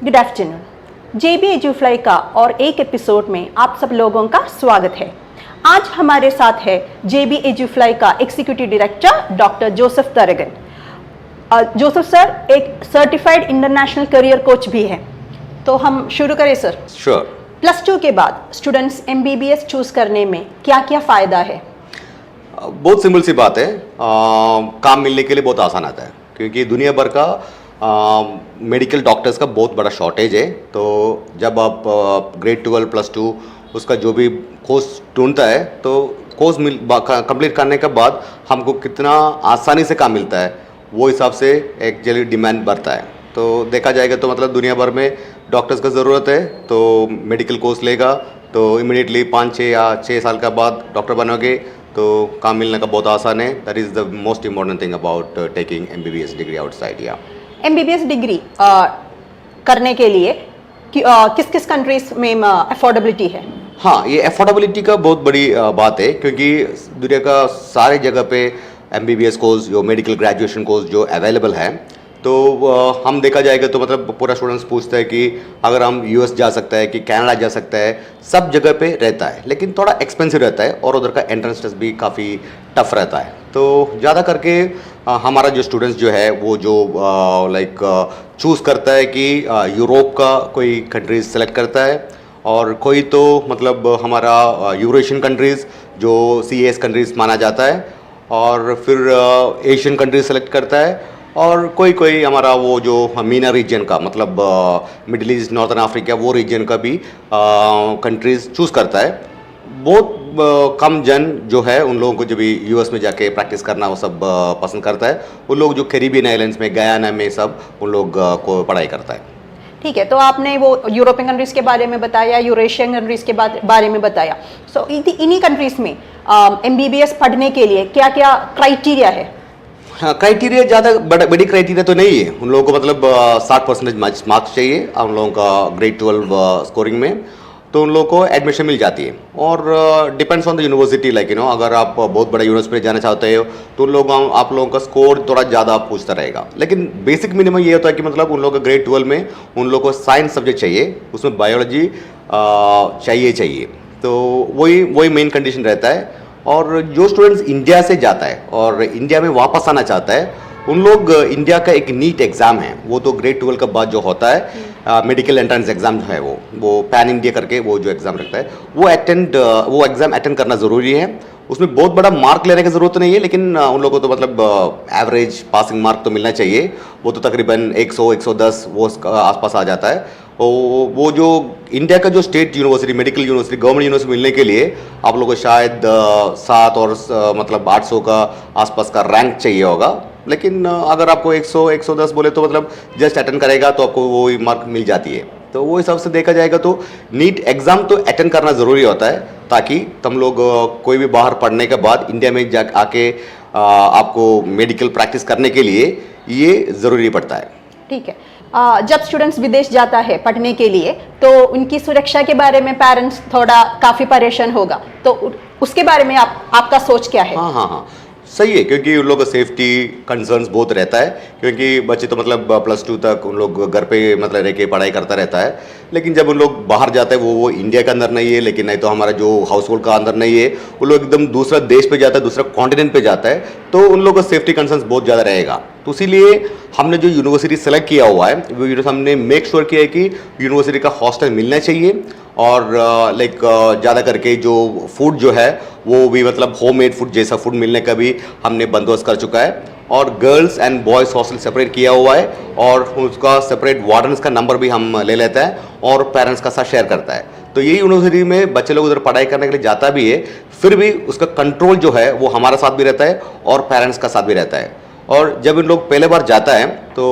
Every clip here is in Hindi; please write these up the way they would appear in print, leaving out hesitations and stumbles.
Good afternoon. जेबी एजुफ्लाई का और एक एपिसोड में आप सब लोगों का स्वागत है। आज हमारे साथ है जेबी एजुफ्लाई का executive director doctor Joseph Taragan. Joseph sir एक सर्टिफाइड इंटरनेशनल करियर कोच भी है। तो हम शुरू करें सर? श्योर। +2 के बाद स्टूडेंट्स MBBS चूज करने में क्या क्या फायदा है? बहुत सिंपल सी बात है। काम मिलने के लिए बहुत आसान आता है, क्योंकि दुनिया भर का मेडिकल डॉक्टर्स का बहुत बड़ा शॉर्टेज है। तो जब आप ग्रेड 12 +2 उसका जो भी कोर्स ढूंढता है, तो कोर्स कंप्लीट करने के बाद हमको कितना आसानी से काम मिलता है, वो हिसाब से एक्चुअली डिमांड बढ़ता है। तो देखा जाएगा तो मतलब दुनिया भर में डॉक्टर्स का ज़रूरत है, तो मेडिकल कोर्स लेगा तो इमीडिएटली 5-6 या 6 साल के बाद डॉक्टर बनोगे, तो काम मिलने का बहुत आसान है। That is the most important thing about taking MBBS degree outside. या MBBS डिग्री करने के लिए किस किस कंट्रीज में अफोर्डेबिलिटी है? हाँ, ये अफोर्डेबिलिटी का बहुत बड़ी बात है, क्योंकि दुनिया का सारे जगह पे MBBS कोर्स जो मेडिकल ग्रेजुएशन कोर्स जो अवेलेबल है, तो हम देखा जाएगा तो मतलब पूरा स्टूडेंट्स पूछता है कि अगर हम US जा सकता है कि कनाडा जा सकता है, सब जगह पे रहता है, लेकिन थोड़ा एक्सपेंसिव रहता है और उधर का एंट्रेंस टेस्ट भी काफ़ी टफ रहता है। तो ज़्यादा करके हमारा जो स्टूडेंट्स जो है वो जो चूज़ करता है कि यूरोप का कोई कंट्रीज सेलेक्ट करता है, और कोई तो मतलब हमारा यूरेशियन कंट्रीज़ जो CAS कंट्रीज़ माना जाता है, और फिर एशियन कंट्रीज सेलेक्ट करता है, और कोई हमारा वो जो मीना रीजन का मतलब मिडिल ईस्ट, नॉर्थन अफ्रीका, वो रीजन का भी कंट्रीज़ चूज़ करता है। बहुत कम जन जो है उन लोगों को जब भी US में जाके प्रैक्टिस करना वो सब पसंद करता है। उन लोग जो कैरिबियन आइलैंड्स में, गयाना में सब उन लोग को पढ़ाई करता है। ठीक है, तो आपने वो यूरोपियन कंट्रीज के बारे में बताया, यूरेशियन कंट्रीज के बारे में बताया। सो इन्हीं कंट्रीज में MBBS पढ़ने के लिए क्या क्या क्राइटेरिया है? हाँ, क्राइटेरिया ज़्यादा बड़ी क्राइटेरिया तो नहीं है। उन लोगों को मतलब 60% मार्क्स चाहिए उन लोगों का ग्रेड 12 स्कोरिंग में, तो उन लोगों को एडमिशन मिल जाती है। और डिपेंड्स ऑन द यूनिवर्सिटी, अगर आप बहुत बड़ा यूनिवर्सिटी जाना चाहते हो तो आप लोगों का स्कोर थोड़ा ज़्यादा पूछता रहेगा। लेकिन बेसिक मिनिमम ये होता है कि मतलब उन लोगों का ग्रेड 12 में उन लोगों को साइंस सब्जेक्ट चाहिए, उसमें बायोलॉजी चाहिए। तो वही मेन कंडीशन रहता है। और जो स्टूडेंट्स इंडिया से जाता है और इंडिया में वापस आना चाहता है, उन लोग इंडिया का एक नीट एग्ज़ाम है, वो तो ग्रेड 12 के बाद जो होता है मेडिकल एंट्रेंस एग्ज़ाम जो है वो पैन इंडिया करके वो जो एग्ज़ाम रखता है, वो एग्ज़ाम अटेंड करना ज़रूरी है। उसमें बहुत बड़ा मार्क लेने की ज़रूरत नहीं है, लेकिन उन लोगों को तो मतलब एवरेज पासिंग मार्क तो मिलना चाहिए। वो तो तकरीबन 100-110 वो आसपास आ जाता है। वो जो इंडिया का जो state university, medical university, government university मिलने के लिए आप लोगों को शायद 7 और मतलब 800 का आसपास का रैंक चाहिए होगा। लेकिन अगर आपको 100-110 बोले तो मतलब जस्ट अटेंड करेगा तो आपको वो मार्क मिल जाती है। तो वो हिसाब से देखा जाएगा तो नीट एग्ज़ाम तो अटेंड करना ज़रूरी होता है, ताकि तुम लोग कोई भी बाहर पढ़ने के बाद इंडिया में जा आके आपको मेडिकल प्रैक्टिस करने के लिए ये ज़रूरी पड़ता है। ठीक है। जब स्टूडेंट्स विदेश जाता है पढ़ने के लिए, तो उनकी सुरक्षा के बारे में पेरेंट्स काफ़ी परेशान होगा, तो उसके बारे में आपका सोच क्या है? हाँ, सही है, क्योंकि उन लोग का सेफ्टी कंसर्न्स बहुत रहता है, क्योंकि बच्चे तो मतलब +2 तक उन लोग घर पे मतलब रह के पढ़ाई करता रहता है। लेकिन जब उन लोग बाहर जाते हैं, वो इंडिया के अंदर नहीं है, लेकिन नहीं तो हमारा जो हाउस होल्ड का अंदर नहीं है, वो लोग एकदम दूसरा देश पे जाता है, दूसरा कॉन्टिनेंट पे जाता है, तो उन लोगों का सेफ्टी कंसर्न्स बहुत ज़्यादा रहेगा। तो इसीलिए हमने जो यूनिवर्सिटी सेलेक्ट किया हुआ है, वो हमने मेक श्योर किया है कि यूनिवर्सिटी का हॉस्टल मिलना चाहिए, और ज़्यादा करके जो फूड जो है वो भी मतलब होममेड फूड जैसा फूड मिलने का भी हमने बंदोबस्त कर चुका है। और girls and boys hostel separate किया हुआ है, और उसका सेपरेट वार्डन्स का नंबर भी हम ले लेते हैं और पेरेंट्स का साथ शेयर करता है। तो ये यूनिवर्सिटी में बच्चे लोग उधर पढ़ाई करने के लिए जाता भी है, फिर भी उसका कंट्रोल जो है वो हमारा साथ भी रहता है और पेरेंट्स का साथ भी रहता है। और जब इन लोग पहले बार जाता है तो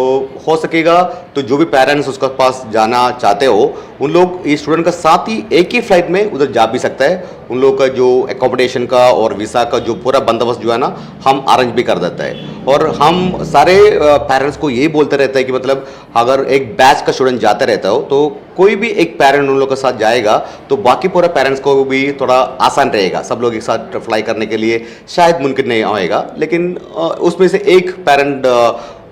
हो सकेगा तो जो भी पेरेंट्स उसके पास जाना चाहते हो, उन लोग इस स्टूडेंट का साथ ही एक ही फ्लाइट में उधर जा भी सकता है। उन लोगों का जो एकोमोडेशन का और वीज़ा का जो पूरा बंदोबस्त जो है ना, हम अरेंज भी कर देता है। और हम सारे पेरेंट्स को यही बोलते रहते हैं कि मतलब अगर एक बैच का स्टूडेंट जाता रहता हो तो कोई भी एक पेरेंट उन लोग के साथ जाएगा तो बाकी पूरे पेरेंट्स को भी थोड़ा आसान रहेगा। सब लोग एक साथ फ्लाई करने के लिए शायद मुमकिन नहीं आएगा, लेकिन उसमें से एक पेरेंट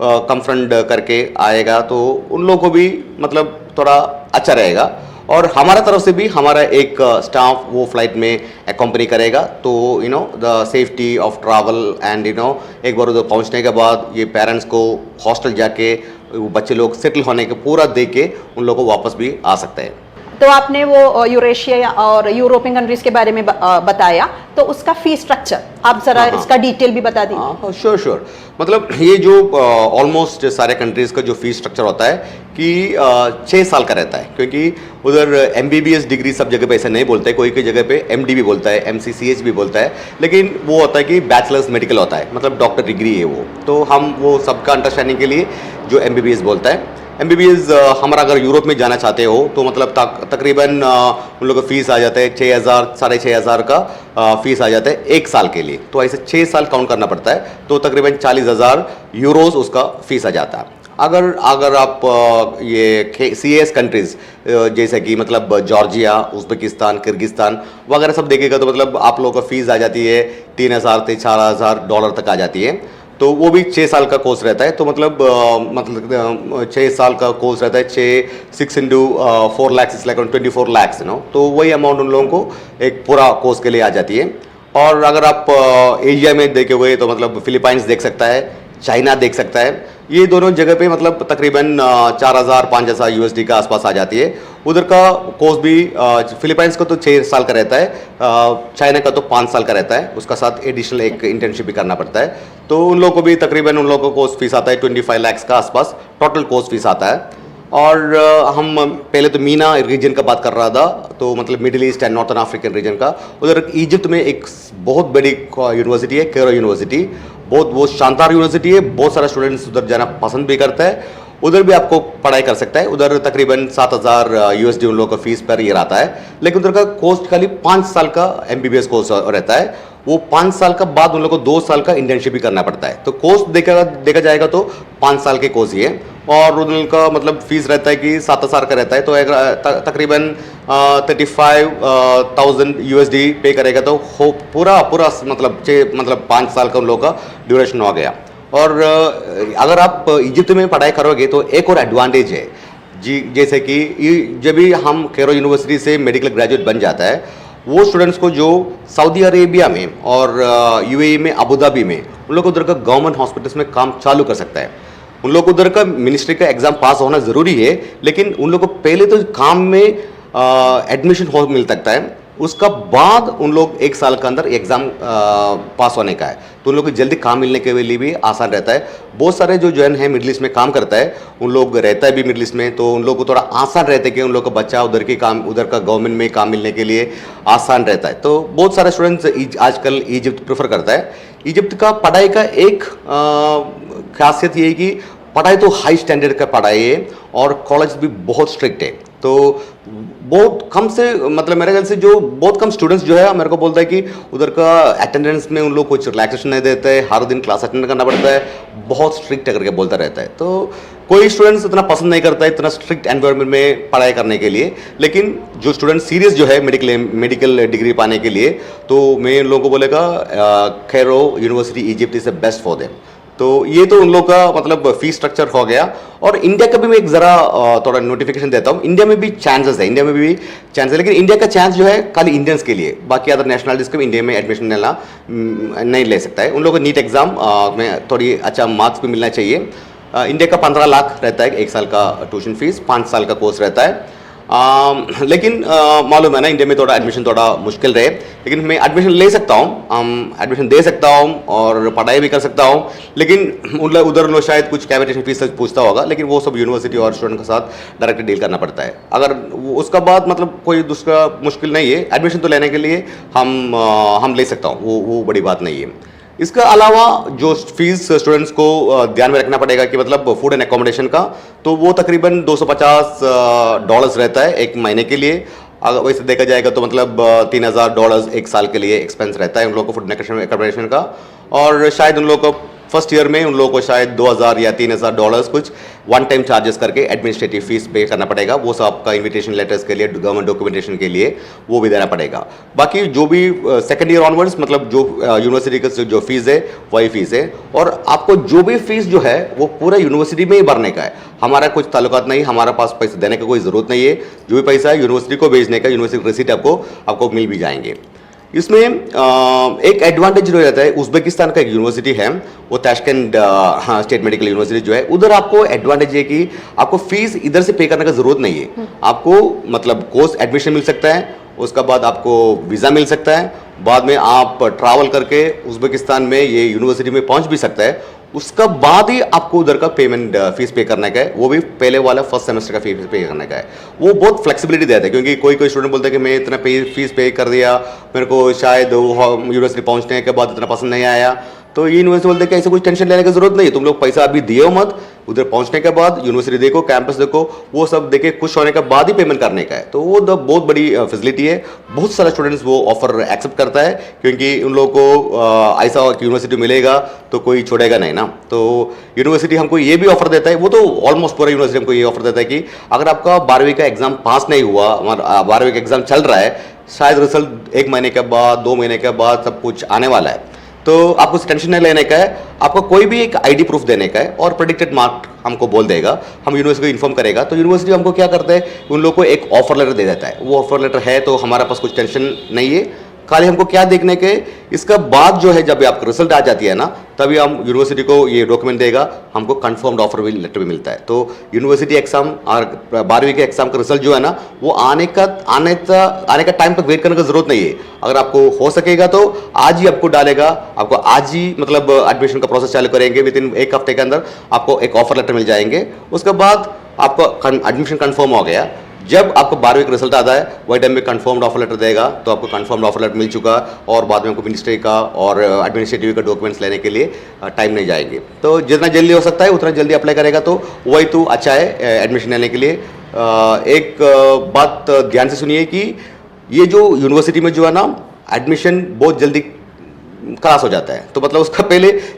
कन्फ्रंट करके आएगा तो उन लोगों को भी मतलब थोड़ा अच्छा रहेगा। और हमारा तरफ से भी हमारा एक स्टाफ वो फ्लाइट में अकम्पनी करेगा, तो the safety of travel and एक बार उधर पहुंचने के बाद ये पेरेंट्स को हॉस्टल जाके वो बच्चे लोग सेटल होने के पूरा दे के उन लोगों को वापस भी आ सकते हैं। तो आपने वो यूरेशिया और यूरोपियन कंट्रीज के बारे में बताया, तो उसका फी स्ट्रक्चर आप जरा इसका डिटेल भी बता दीजिए। हाँ, श्योर। मतलब ये जो ऑलमोस्ट सारे कंट्रीज का जो फीस स्ट्रक्चर होता है कि 6 साल का रहता है, क्योंकि उधर MBBS डिग्री सब जगह पे ऐसा नहीं बोलते हैं, कोई कोई जगह पे MD भी बोलता है, MCCH भी बोलता है, लेकिन वो होता है कि बैचलर्स मेडिकल होता है, मतलब डॉक्टर डिग्री है वो। तो हम वो सबका अंडरस्टैंडिंग के लिए जो MBBS बोलता है, MBBS हमारा अगर यूरोप में जाना चाहते हो तो मतलब तकरीबन उन लोगों का फीस आ जाता है 6,000 6,500 का फीस आ जाता है 1 साल के लिए। तो ऐसे 6 साल काउंट करना पड़ता है, तो तकरीबन 40,000 यूरोस उसका फीस आ जाता है। अगर आप ये CIS कंट्रीज जैसे कि मतलब जॉर्जिया, उज़्बेकिस्तान, किर्गिस्तान वगैरह सब देखेगा तो मतलब आप लोगों का फीस आ जाती है 3,000 से 4,000 डॉलर तक आ जाती है। तो वो भी 6 साल का कोर्स रहता है, तो मतलब 6 साल का कोर्स रहता है, 6 into 4 lakh is like 24 lakh तो वही अमाउंट उन लोगों को एक पूरा कोर्स के लिए आ जाती है। और अगर आप एशिया में देखे हुए तो मतलब फिलीपाइंस देख सकता है, चाइना देख सकता है, ये दोनों जगह पे मतलब तकरीबन 4,000-5,000 USD का आसपास आ जाती है। उधर का कोर्स भी फिलीपाइंस का तो 6 साल का रहता है, चाइना का तो 5 साल का रहता है, उसका साथ एडिशनल एक इंटर्नशिप भी करना पड़ता है। तो उन लोगों को भी तकरीबन उन लोगों को कोर्स फीस आता है 25 लाख का आसपास टोटल कोर्स फीस आता है। और हम पहले तो मीना रीजन का बात कर रहा था, तो मतलब middle east and northern African region का। उधर इजिप्ट में एक बहुत बड़ी यूनिवर्सिटी है, कैरो यूनिवर्सिटी, बहुत शानदार यूनिवर्सिटी है, बहुत सारा स्टूडेंट्स उधर जाना पसंद भी करता है। उधर भी आपको पढ़ाई कर सकता है। उधर तकरीबन 7,000 USD उन लोगों का फीस पर ईयर आता है, लेकिन उधर का कोर्स खाली 5 साल का MBBS कोर्स रहता है। वो 5 साल का बाद उन लोगों को 2 साल का इंटर्नशिप भी करना पड़ता है। तो कोर्स देखा जाएगा तो 5 साल के कोर्स ही है, और उनका मतलब फीस रहता है कि 7,000 का रहता है, तो तकरीबन 35,000 USD पे करेगा तो पूरा मतलब 5 साल का उन लोगों का ड्यूरेशन हो गया। और अगर आप इजिप्ट में पढ़ाई करोगे तो एक और एडवांटेज है जी, जैसे कि जब भी हम कैरो यूनिवर्सिटी से मेडिकल ग्रेजुएट बन जाता है, वो स्टूडेंट्स को जो सऊदी अरेबिया में और UAE में, अबू धाबी में, उन लोग उधर का गवर्नमेंट हॉस्पिटल्स में काम चालू कर सकता है। उन लोग उधर का मिनिस्ट्री का एग्जाम पास होना ज़रूरी है, लेकिन उन लोग को पहले तो काम में एडमिशन हो मिल सकता है, उसका बाद उन लोग 1 साल के अंदर एग्ज़ाम पास होने का है, तो उन लोग को जल्दी काम मिलने के लिए भी आसान रहता है। बहुत सारे जो जन है मिडिल ईस्ट में काम करता है, उन लोग रहता है भी मिडिल ईस्ट में, तो उन लोग को थोड़ा आसान रहता है कि उन लोग का बच्चा उधर का गवर्नमेंट में काम मिलने के लिए आसान रहता है। तो बहुत सारे स्टूडेंट्स आजकल इजिप्ट प्रेफर करता है। इजिप्ट का पढ़ाई का एक खासियत ये है कि पढ़ाई तो हाई स्टैंडर्ड का पढ़ाई है, और कॉलेज भी बहुत स्ट्रिक्ट है। तो बहुत कम से मतलब मेरे ख्याल से जो बहुत कम स्टूडेंट्स जो है मेरे को बोलता है कि उधर का अटेंडेंस में उन लोग कुछ रिलैक्सेशन नहीं देते हैं, हर दिन क्लास अटेंड करना पड़ता है, बहुत स्ट्रिक्ट करके बोलता रहता है। तो कोई स्टूडेंट्स इतना पसंद नहीं करता है इतना स्ट्रिक्ट एनवायरनमेंट में पढ़ाई करने के लिए, लेकिन जो स्टूडेंट सीरियस जो है मेडिकल डिग्री पाने के लिए, तो मैं इन लोगों को बोलेगा Cairo university Egypt is the best for them. तो ये तो उन लोग का मतलब फीस स्ट्रक्चर हो गया। और इंडिया का भी मैं एक ज़रा थोड़ा नोटिफिकेशन देता हूँ। इंडिया में भी चांसेस है, लेकिन इंडिया का चांस जो है खाली इंडियंस के लिए, बाकी अदर नेशनलिटीज को इंडिया में एडमिशन लेना नहीं ले सकता है। उन लोगों को नीट एग्जाम में थोड़ी अच्छा मार्क्स भी मिलना चाहिए। इंडिया का 15 लाख रहता है 1 साल का ट्यूशन फीस, 5 साल का कोर्स रहता है। लेकिन मालूम है ना इंडिया में थोड़ा एडमिशन थोड़ा मुश्किल रहे, लेकिन मैं एडमिशन ले सकता हूँ, एडमिशन दे सकता हूँ और पढ़ाई भी कर सकता हूँ। लेकिन उधर लोग शायद कुछ कैविटेशन फीस पूछता होगा, लेकिन वो सब यूनिवर्सिटी और स्टूडेंट के साथ डायरेक्टली डील करना पड़ता है। अगर उसका बाद मतलब कोई दूसरा मुश्किल नहीं है, एडमिशन तो लेने के लिए हम ले सकता हूँ, वो बड़ी बात नहीं है। इसका अलावा जो फीस स्टूडेंट्स को ध्यान में रखना पड़ेगा कि मतलब फूड एंड एकोमोडेशन का, तो वो तकरीबन $250 रहता है 1 महीने के लिए। अगर वैसे देखा जाएगा तो मतलब $3,000 1 साल के लिए एक्सपेंस रहता है उन लोगों को फूड एंड एकोमोडेशन का। और शायद उन लोगों को फर्स्ट ईयर में उन लोगों को शायद $2,000 या $3,000 कुछ वन टाइम चार्जेस करके एडमिनिस्ट्रेटिव फीस पे करना पड़ेगा। वो सब आपका इन्विटेशन लेटर्स के लिए, गवर्नमेंट डॉक्यूमेंटेशन के लिए वो भी देना पड़ेगा। बाकी जो भी सेकंड ईयर ऑनवर्ड्स मतलब जो यूनिवर्सिटी का जो फीस है वही फीस है, और आपको जो भी फीस जो है वो पूरा यूनिवर्सिटी में ही भरने का है। हमारा कुछ ताल्लुकात नहीं, हमारा पास पैसे देने का कोई ज़रूरत नहीं है। जो भी पैसा है यूनिवर्सिटी को भेजने का, यूनिवर्सिटी रिसीट आपको मिल भी जाएंगे। इसमें एक एडवांटेज जो रहता है, उज़्बेकिस्तान का एक यूनिवर्सिटी है, वो ताशकंद स्टेट मेडिकल यूनिवर्सिटी जो है, उधर आपको एडवांटेज है कि आपको फीस इधर से पे करने का ज़रूरत नहीं है। आपको मतलब कोर्स एडमिशन मिल सकता है, उसका बाद आपको वीज़ा मिल सकता है, बाद में आप ट्रैवल करके उज़्बेकिस्तान में ये यूनिवर्सिटी में पहुंच भी सकता है। उसका बाद ही आपको उधर का पेमेंट फीस पे करने का है, वो भी पहले वाला फर्स्ट सेमेस्टर का फीस पे करने का है। वो बहुत फ्लेक्सिबिलिटी देता है, क्योंकि कोई स्टूडेंट बोलता है कि मैं इतना फीस पे कर दिया, मेरे को शायद यूनिवर्सिटी पहुंचने के बाद इतना पसंद नहीं आया, तो ये यूनिवर्सिटी बोलते हैं कि ऐसे कुछ टेंशन लेने की जरूरत नहीं है, तुम लोग पैसा अभी दिए हो मत, उधर पहुंचने के बाद यूनिवर्सिटी देखो, कैंपस देखो, वो सब देखे खुश होने के बाद ही पेमेंट करने का है। तो वो बहुत बड़ी फैसिलिटी है। बहुत सारे स्टूडेंट्स वो ऑफर एक्सेप्ट करता है, क्योंकि उन लोगों को ऐसा यूनिवर्सिटी मिलेगा तो कोई छोड़ेगा नहीं ना। तो यूनिवर्सिटी हमको ये भी ऑफर देता है, वो तो ऑलमोस्ट पूरा यूनिवर्सिटी हमको ये ऑफर देता है कि अगर आपका 12वीं का एग्जाम पास नहीं हुआ, 12वीं का एग्जाम चल रहा है, शायद रिजल्ट 1 महीने के बाद, 2 महीने के बाद सब कुछ आने वाला है, तो आपको टेंशन नहीं लेने का है। आपको कोई भी एक आईडी प्रूफ देने का है और प्रेडिक्टेड मार्क हमको बोल देगा, हम यूनिवर्सिटी को इन्फॉर्म करेगा। तो यूनिवर्सिटी हमको क्या करता है, उन लोगों को एक ऑफर लेटर दे देता है। वो ऑफर लेटर है तो हमारा पास कुछ टेंशन नहीं है, खाली हमको क्या देखने के, इसका बाद जो है जब आपका रिजल्ट आ जाती है ना, तभी हम यूनिवर्सिटी को ये डॉक्यूमेंट देगा, हमको कंफर्म्ड ऑफर भी लेटर भी मिलता है। तो यूनिवर्सिटी एग्जाम और 12वीं के एग्जाम का रिजल्ट जो है ना, वो आने का टाइम तक वेट करने की जरूरत नहीं है। अगर आपको हो सकेगा तो आज ही आपको डालेगा, आपको आज ही मतलब एडमिशन का प्रोसेस चालू करेंगे, विद इन 1 हफ्ते के अंदर आपको एक ऑफर लेटर मिल जाएंगे। उसके बाद आपका एडमिशन कंफर्म हो गया, जब आपको 12वीं का रिजल्ट आता है वही टाइम में कंफर्म्ड ऑफर लेटर देगा, तो आपको कंफर्म्ड ऑफर लेटर मिल चुका, और बाद में आपको मिनिस्ट्री का और एडमिनिस्ट्रेटिव का डॉक्यूमेंट्स लेने के लिए टाइम नहीं जाएंगे। तो जितना जल्दी हो सकता है उतना जल्दी अप्लाई करेगा तो वही तो अच्छा है एडमिशन लेने के लिए। एक बात ध्यान से सुनिए कि ये जो यूनिवर्सिटी में जो है ना, एडमिशन बहुत जल्दी क्लास हो जाता है, तो मतलब उसका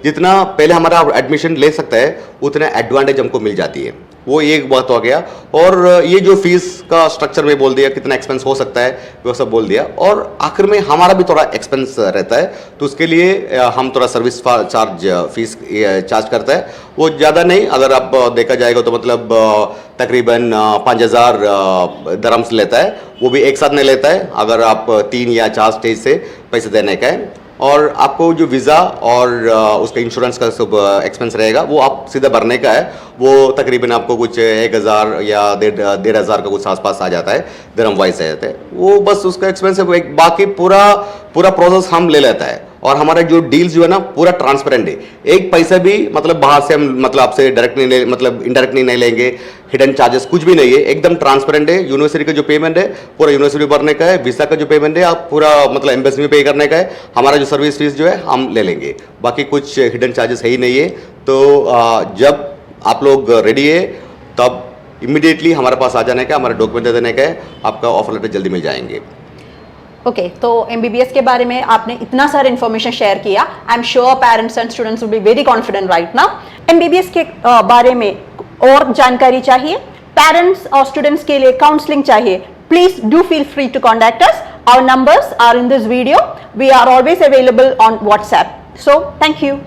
जितना पहले हमारा एडमिशन ले सकता है उतना एडवांटेज हमको मिल जाती है। वो एक बात हो गया। और ये जो फीस का स्ट्रक्चर में बोल दिया, कितना एक्सपेंस हो सकता है वो सब बोल दिया, और आखिर में हमारा भी थोड़ा एक्सपेंस रहता है, तो उसके लिए हम थोड़ा सर्विस फीस चार्ज करता है। वो ज़्यादा नहीं, अगर आप देखा जाएगा तो मतलब तकरीबन 5,000 दरम्स लेता है, वो भी एक साथ नहीं लेता है, अगर आप 3 या 4 स्टेज से पैसे देने का है। और आपको जो वीज़ा और उसका इंश्योरेंस का सब एक्सपेंस रहेगा वो आप सीधा भरने का है, वो तकरीबन आपको कुछ 1,000 या 1,500 का कुछ आसपास आ जाता है, दिरहम वाइज आ जाता है, वो बस उसका एक्सपेंस है। बाकी पूरा प्रोसेस हम ले लेता है, और हमारा जो डील्स जो है ना पूरा ट्रांसपेरेंट है। एक पैसा भी मतलब बाहर से हम मतलब आपसे डायरेक्ट नहीं मतलब इनडायरेक्टली नहीं लेंगे, हिडन चार्जेस कुछ भी नहीं है, एकदम ट्रांसपेरेंट है। यूनिवर्सिटी का जो पेमेंट है पूरा यूनिवर्सिटी भरने का है, वीसा का जो पेमेंट है आप पूरा मतलब एम्बेसी में पे करने का है, हमारा जो सर्विस फीस जो है हम ले लेंगे, बाकी कुछ हिडन चार्जेस है ही नहीं है। तो जब आप लोग रेडी है तब इमीडिएटली हमारे पास आ जाने का, हमारा डॉक्यूमेंट दे देने का है, आपका ऑफर लेटर जल्दी मिल जाएंगे। ओके, तो MBBS के बारे में आपने इतना सारा इन्फॉर्मेशन शेयर किया। I am sure parents and students will be very confident right now. MBBS के बारे में और जानकारी चाहिए, पेरेंट्स और स्टूडेंट्स के लिए काउंसलिंग चाहिए, please do feel free to contact us. Our numbers are in this video, we are always available on WhatsApp। So thank you.